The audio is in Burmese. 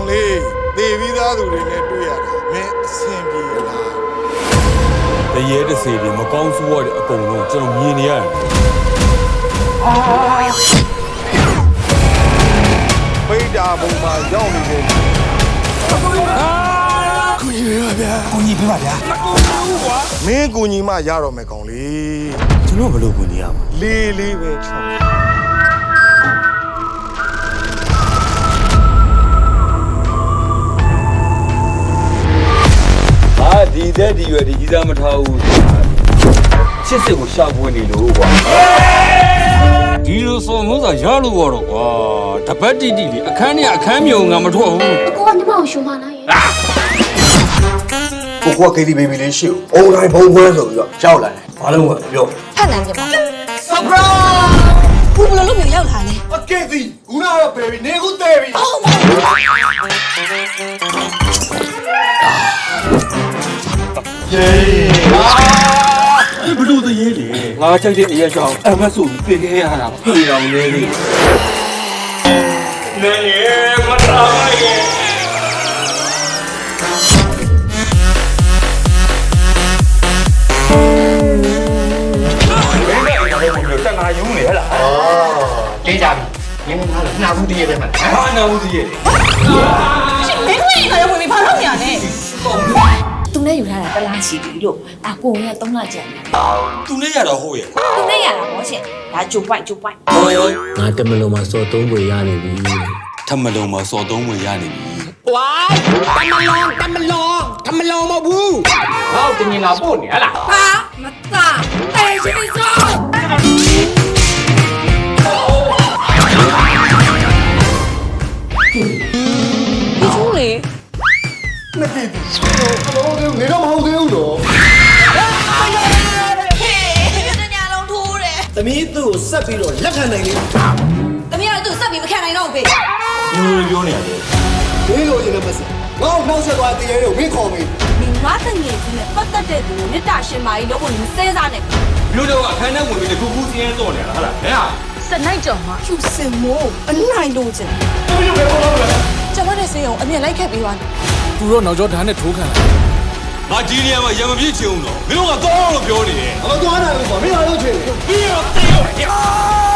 လေးသေပြီးသားသူတွေနဲ့တွေ့ရတာမင်းအဆင်ပြေလားတရေတစေတွေမကောင်းဆိုးရတဲ့အကုန်လုံးကျွန်တော်မြင်နေရတယ်ပိတ်တာဘုံမှာရောက်နေတယ်ကိုကြီးပေးပါဗျာကိုကြီးပေးပါဗျာမကူဘူးကွာမင်းကိုကြီးမှရတော့မယ်ကောင်လေးကျွန်တော်ဘယ်လိုကိုကြီးရမှာလေးလေးပဲချောင်းဒီတဲ့ဒီရွယ်ဒီကြီးစားမထားဘူးချစ်စစ်ကိုရှာပွေနေလို့ကွာဒီလိုဆိုမျိုးဆိုရလို့ရတော့ကွာတပတ်တိတိလေးအခန်းနဲ့အခန်းမြုံငါမထွက်ဘူးအကိုကညီမကိုရှုံးမလားရဲ့ကိုကကေဒီဘေဘီလေးရှိဦးအုံတိုင်းဘုံခွဲဆိုပြီးတော့ရောက်လာတယ်ဘာလို့ကပြောဖတ်နိုင်ကြပါ surprise ဘူးဘယ်လိုလုပ်မျိုးရောက်လာလဲအကေဒီဦးနာတော့ဘေဘီနေကူတဲပြီဟုတ်ပါယေဘလို့တရေလေငါချိုက်တဲ့အရက်ကြောင်အမတ်ဆိုပြင်ခဲ့ရတာပြေတော်နေလေနေမတော်ရဲ့တနာယုံလေဟလားတေးကြပြီမင်းကနှာဘူးတည်းရဲ့ပဲမှာဟာနာဘူးကြီးရဲ့ရှင်မင်းဝင်ခါရောက်ဝင်ဘာလုပ်နေရလဲသူနဲ့ယူထားတာတလားချီပြီလို့အကိုက3လကြာတယ်သူနဲ့ရတော့ဟုတ်ရဲ့သူနဲ့ရတာပေါ့ရှင်ဒါဂျိုပိုက်ငါတမလုံးမှာစော်သုံးပွေရနေပြီထမလုံးမှာစော်သုံးဝင်ရနေပြီဝိုင်းတမလုံးမဘူးဟောတင်ရင်လာပို့နေဟလားဟာမသားတေးရှိစောဒီချိုးလေမကြည့်ဘူးနေတော့မဟုတ်သေးဘူးတော့သမီးသူ့ကိုဆက်ပြီးတော့လက်ခံနိုင်လေသမီးကသူ့ဆက်ပြီးမခံနိုင်တော့ဘူးဘယ်လိုပြောနေရလဲမင်းလိုချင်တဲ့မစငါ့ကိုနှောက်ဆက်သွားတရားတွေကိုမင်းခေါ်မေးမင်းငါတငယ်ကြီးနဲ့ပတ်သက်တဲ့သူကိုမေတ္တာရှင်မာကြီးလို့ကိုမစဲစားနဲ့လူတော့အခန်းထဲဝင်ပြီးတခုခုစင်းရဲတော့နေတာဟုတ်လားဟဲ့ဟာစနိုင်ကြော်မှာဖြူစင်မိုးအနိုင်လို့ချင်သမီးဘယ်လိုလုပ်လဲကျွန်မနဲ့စေးအောင်အမြင်လိုက်ခဲ့ပြီးသွားတယ်သူတော့နောက်ကျောဓာတ်နဲ့ထိုးခံလာငါဒီနေရာမှာရံမပြည့်ချင်အောင်တော့မင်းတို့ကတော့လို့ပြောနေတယ်အမသွားနိုင်ဘူးကွာမင်းအားလုံးချင်ပြီးတော့တေးရော